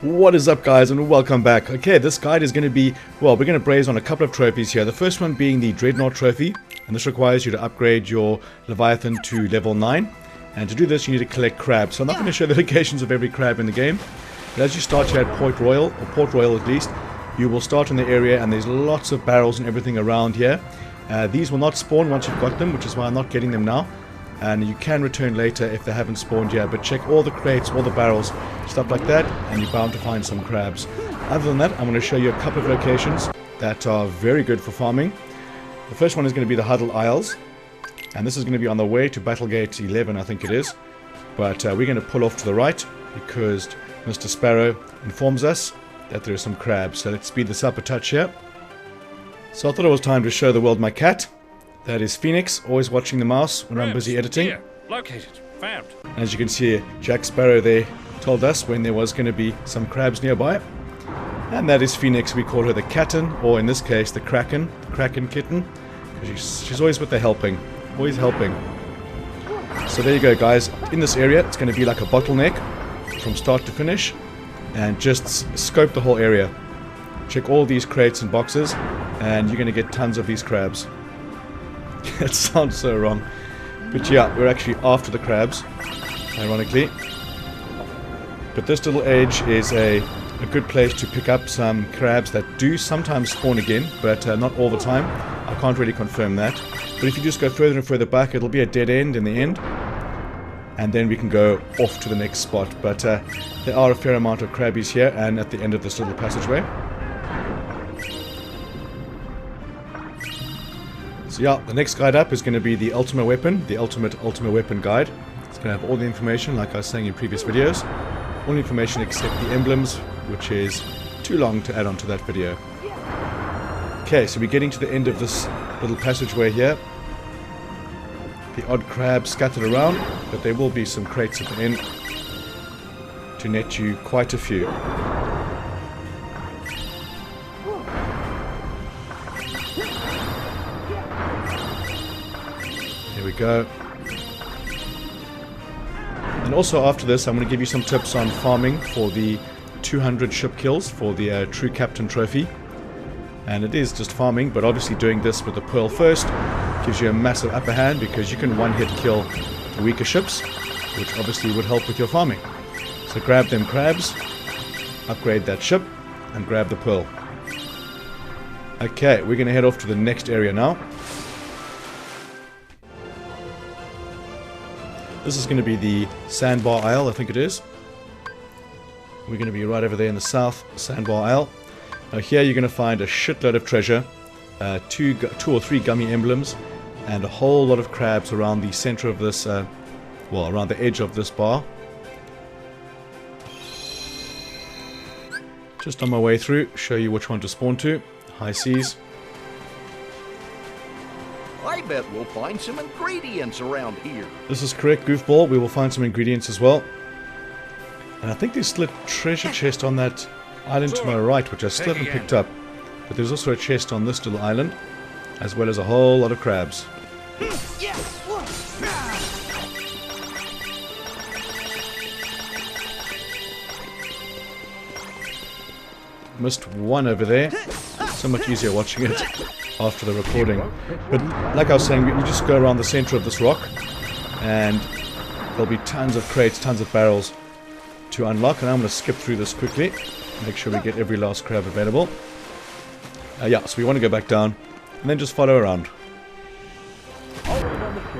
What is up, guys, and welcome back. Okay, this guide is going to be, well, we're going to braze on a couple of trophies here. The first one being the Dreadnought trophy, and this requires you to upgrade your Leviathan to level 9. And to do this, you need to collect crabs. So I'm not going to show the locations of every crab in the game, but as you start here at Port Royal, or Port Royal at least, you will start in the area, and there's lots of barrels and everything around here. These will not spawn once you've got them, which is why I'm not getting them now. And you can return later if they haven't spawned yet, but check all the crates, all the barrels, stuff like that, and you're bound to find some crabs. Other than that, I'm going to show you a couple of locations that are very good for farming. The first one is going to be the Huddled Isles, and this is going to be on the way to Battlegate 11, I think it is. But we're going to pull off to the right because Mr. Sparrow informs us that there are some crabs. So let's speed this up a touch here. So I thought it was time to show the world my cat. That is Phoenix, always watching the mouse when I'm busy editing. Here, located, found. As you can see, Jack Sparrow there told us when there was going to be some crabs nearby. And that is Phoenix. We call her the Catten, or in this case, the Kraken kitten. Because she's always with the helping. Always helping. So there you go, guys. In this area, it's going to be like a bottleneck from start to finish. And just scope the whole area. Check all these crates and boxes, and you're going to get tons of these crabs. It sounds so wrong. But yeah, we're actually after the crabs, ironically. But this little edge is a good place to pick up some crabs that do sometimes spawn again, but not all the time. I can't really confirm that. But if you just go further and further back, it'll be a dead end in the end. And then we can go off to the next spot. But there are a fair amount of crabbies here and at the end of this little passageway. So yeah, the next guide up is going to be the Ultimate Weapon, the Ultimate Weapon guide. It's going to have all the information, like I was saying in previous videos. All the information except the emblems, which is too long to add on to that video. Okay, so we're getting to the end of this little passageway here. The odd crabs scattered around, but there will be some crates at the end to net you quite a few. Here we go. And also after this, I'm going to give you some tips on farming for the 200 ship kills for the True Captain trophy. And it is just farming, but obviously doing this with the pearl first gives you a massive upper hand because you can one-hit kill the weaker ships, which obviously would help with your farming. So grab them crabs, upgrade that ship, and grab the pearl. Okay, we're going to head off to the next area now. This is going to be the Sandbar Isle, I think it is. We're going to be right over there in the south, Sandbar Isle. Now here you're going to find a shitload of treasure, two or three gummy emblems, and a whole lot of crabs around the center of this, well, around the edge of this bar. Just on my way through, show you which one to spawn to. High seas. I bet we'll find some ingredients around here. This is correct, Goofball. We will find some ingredients as well. And I think there's still a treasure chest on that island to my right, which I still haven't picked up. But there's also a chest on this little island, as well as a whole lot of crabs. Missed one over there. So much easier watching it after the recording. But like I was saying, you just go around the center of this rock, and there'll be tons of crates, tons of barrels to unlock. And I'm going to skip through this quickly, make sure we get every last crab available. Yeah, so we want to go back down and then just follow around.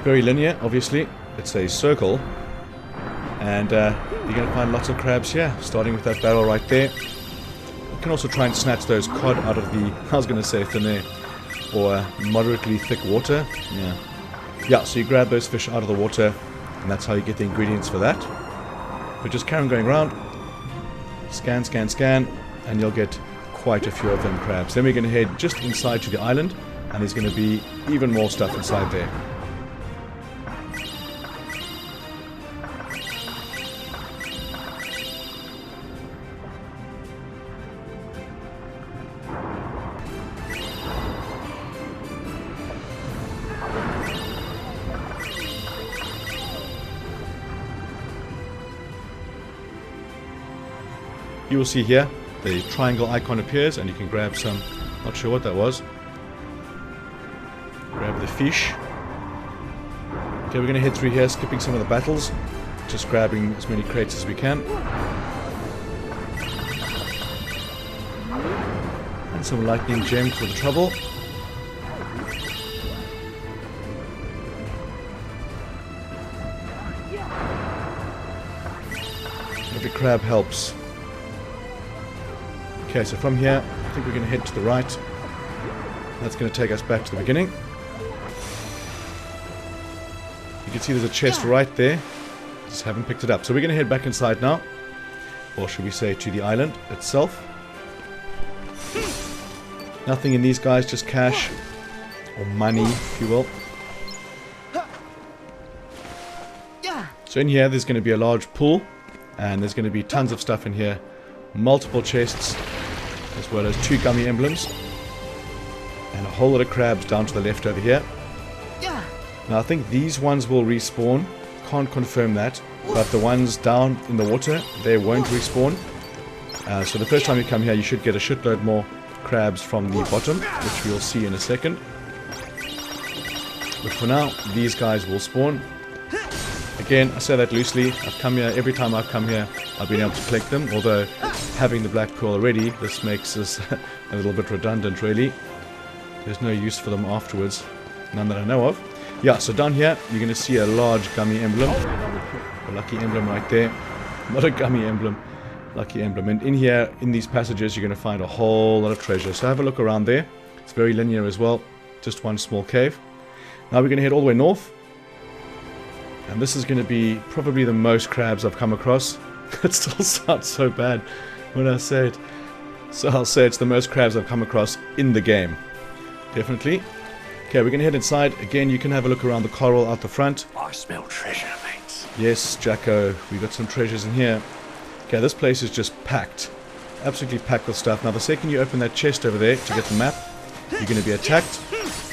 Very linear, obviously. It's a circle, and you're going to find lots of crabs here, starting with that barrel right there. You can also try and snatch those cod out of the, I was going to say thin air, or moderately thick water. Yeah, so you grab those fish out of the water, and that's how you get the ingredients for that. But just carry on going around, scan, scan, scan, and you'll get quite a few of them crabs. Then we're going to head just inside to the island, and there's going to be even more stuff inside there. you will see here the triangle icon appears and you can grab some, not sure what that was. Grab the fish. Okay, we're going to head through here, skipping some of the battles, just grabbing as many crates as we can. And some lightning gem for the trouble. Every crab helps. Okay, so from here, I think we're going to head to the right. That's going to take us back to the beginning. You can see there's a chest right there. Just haven't picked it up. So we're going to head back inside now. Or should we say to the island itself. Nothing in these guys, just cash. Or money, if you will. So in here, there's going to be a large pool. And there's going to be tons of stuff in here. Multiple chests. As well as 2 gummy emblems. And a whole lot of crabs down to the left over here. Now I think these ones will respawn. Can't confirm that. But the ones down in the water, they won't respawn. So the first time you come here, you should get a shitload more crabs from the bottom. Which we'll see in a second. But for now, these guys will spawn. Again, I say that loosely. I've come here, every time I've come here, I've been able to collect them. Although, having the black pearl already, this makes us a little bit redundant, really. There's no use for them afterwards. None that I know of. Yeah, so down here, you're going to see a large gummy emblem. A lucky emblem right there. Not a gummy emblem. Lucky emblem. And in here, in these passages, you're going to find a whole lot of treasure. So have a look around there. It's very linear as well. Just one small cave. Now we're going to head all the way north. And this is going to be probably the most crabs I've come across. It still sounds so bad when I say it. So I'll say it's the most crabs I've come across in the game. Definitely. Okay, we're going to head inside. Again, you can have a look around the coral out the front. I smell treasure, mates. Yes, Jacko. We've got some treasures in here. Okay, this place is just packed. Absolutely packed with stuff. Now, the second you open that chest over there to get the map, you're going to be attacked.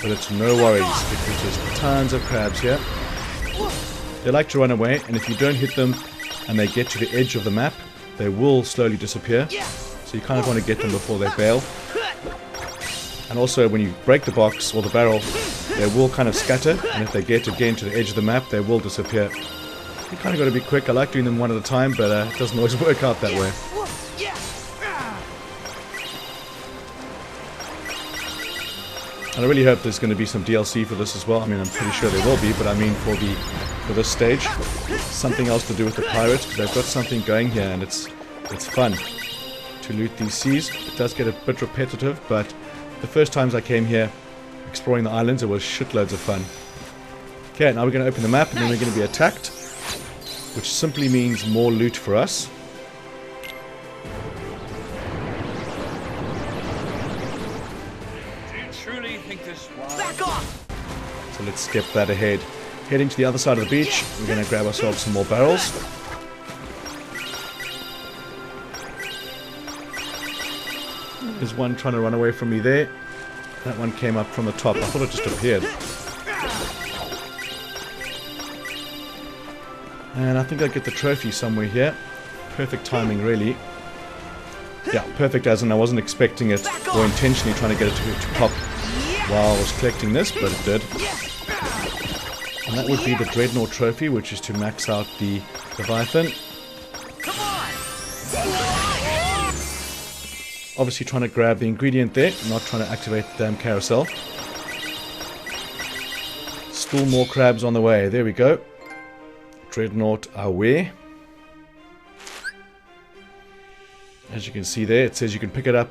But it's no worries because there's tons of crabs here. They like to run away, and if you don't hit them and they get to the edge of the map, they will slowly disappear. So you kind of want to get them before they bail. And also, when you break the box or the barrel, they will kind of scatter, and if they get again to the edge of the map, they will disappear. You kind of got to be quick. I like doing them one at a time, but it doesn't always work out that way. And I really hope there's going to be some DLC for this as well. I mean, I'm pretty sure there will be, but I mean for this stage, something else to do with the pirates, because they've got something going here, and it's fun to loot these seas. It does get a bit repetitive, but the first times I came here exploring the islands, it was shitloads of fun. Okay, now we're going to open the map, and then we're going to be attacked, which simply means more loot for us. So let's skip that ahead. Heading to the other side of the beach, we're going to grab ourselves some more barrels. There's one trying to run away from me there. That one came up from the top. I thought it just appeared. And I think I get the trophy somewhere here. Perfect timing, really. Yeah, perfect as in I wasn't expecting it or intentionally trying to get it to pop while I was collecting this, but it did. And that would be the Dreadnought trophy, which is to max out the Leviathan. Obviously trying to grab the ingredient there, not trying to activate the damn carousel. Still more crabs on the way. There we go. Dreadnought away. As you can see there, it says you can pick it up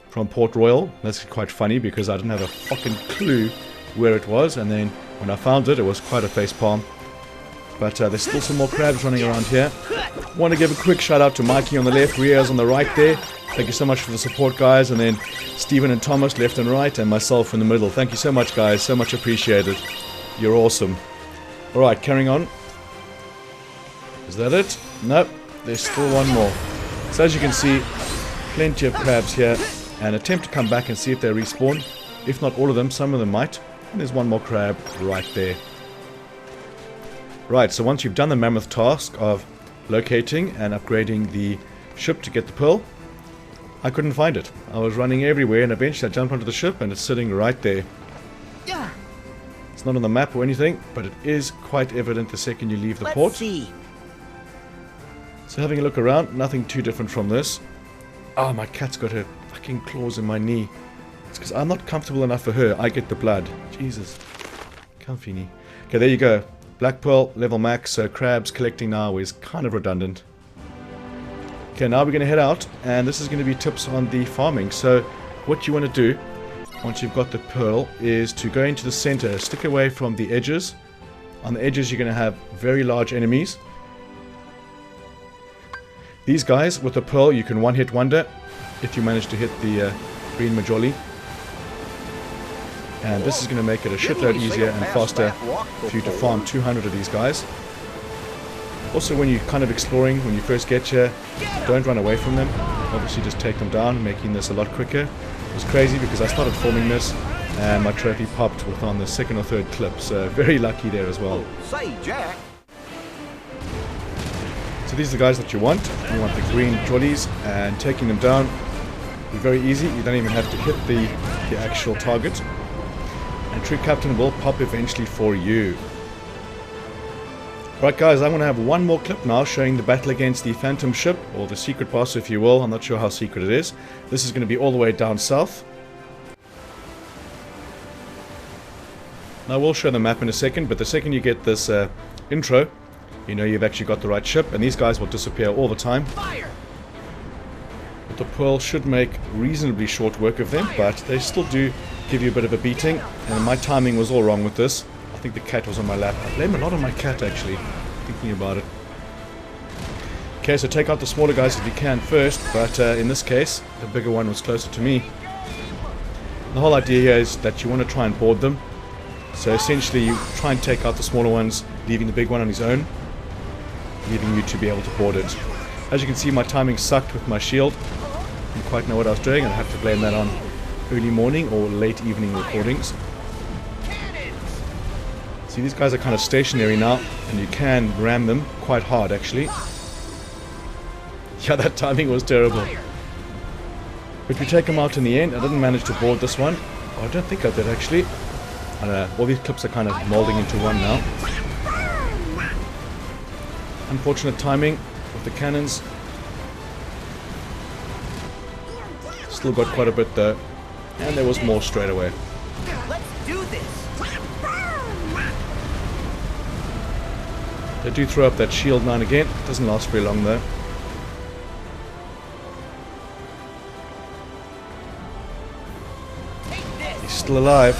from Port Royal. That's quite funny because I didn't have a fucking clue where it was, and then when I found it, it was quite a facepalm. But there's still some more crabs running around here. Want to give a quick shout out to Mikey on the left, Riaz on the right there. Thank you so much for the support, guys, and then Stephen and Thomas left and right, and myself in the middle. Thank you so much, guys. So much appreciated. You're awesome. Alright, carrying on. Is that it? Nope. There's still one more. So as you can see, plenty of crabs here. And attempt to come back and see if they respawn. If not all of them, some of them might. And there's one more crab right there. Right, so once you've done the mammoth task of locating and upgrading the ship to get the pearl. I couldn't find it. I was running everywhere, and eventually I jumped onto the ship, and it's sitting right there. Yeah. It's not on the map or anything, but it is quite evident the second you leave the port. Let's see. So having a look around, nothing too different from this. Oh, my cat's got her fucking claws in my knee. It's because I'm not comfortable enough for her. I get the blood. Jesus. Comfy knee. Okay, there you go. Black Pearl, level max, so crabs collecting now is kind of redundant. Okay, now we're going to head out, and this is going to be tips on the farming. So what you want to do, once you've got the pearl, is to go into the center, stick away from the edges. On the edges you're going to have very large enemies. These guys, with the pearl, you can one-hit wonder if you manage to hit the green majoli. And this is going to make it a shitload easier and faster for you to farm 200 of these guys. Also, when you're kind of exploring, when you first get here, don't run away from them. Obviously just take them down, making this a lot quicker. It was crazy because I started filming this and my trophy popped on the second or third clip, so very lucky there as well. Say, Jack. So these are the guys that you want. You want the green jollies, and taking them down will be very easy. You don't even have to hit the actual target. And True Captain will pop eventually for you. Right guys, I'm going to have one more clip now showing the battle against the Phantom ship, or the secret boss if you will. I'm not sure how secret it is. This is going to be all the way down south. Now we'll show the map in a second, but the second you get this intro, you know you've actually got the right ship, and these guys will disappear all the time. Fire. But the pearl should make reasonably short work of them, but they still do give you a bit of a beating, and my timing was all wrong with this. I think the cat was on my lap. I blame a lot on my cat actually, thinking about it. Okay, so take out the smaller guys if you can first, but in this case, the bigger one was closer to me. The whole idea here is that you want to try and board them. So essentially you try and take out the smaller ones, leaving the big one on his own, leaving you to be able to board it. As you can see, my timing sucked with my shield. Didn't quite know what I was doing, and I have to blame that on early morning or late evening recordings. See, these guys are kind of stationary now, and you can ram them quite hard actually. Yeah, that timing was terrible. But we take them out in the end. I didn't manage to board this one. Oh, I don't think I did actually. I don't know, all these clips are kind of molding into one now. Unfortunate timing with the cannons. Still got quite a bit though. And there was more straight away. Let's do this. They do throw up that shield now and again. Doesn't last very long though. He's still alive.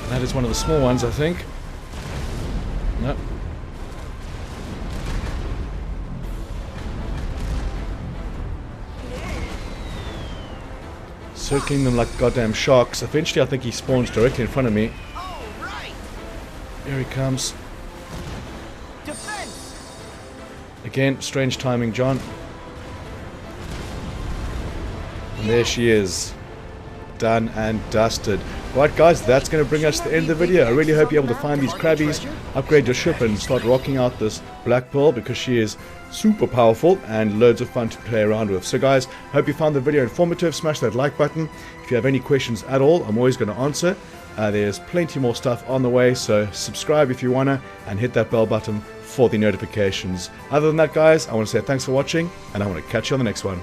That is one of the small ones, I think. No. Circling them like goddamn sharks. Eventually I think he spawns directly in front of me. Here he comes. Defense. Again, strange timing, John. And there she is. Done and dusted. Right guys, that's going to bring us to the end of the video. I really hope you're able to find these crabbies, upgrade your ship and start rocking out this Black Pearl, because she is super powerful and loads of fun to play around with. So guys, hope you found the video informative. Smash that like button. If you have any questions at all, I'm always going to answer. There's plenty more stuff on the way, so subscribe if you wanna, and hit that bell button for the notifications. Other than that guys, I want to say thanks for watching, and I want to catch you on the next one.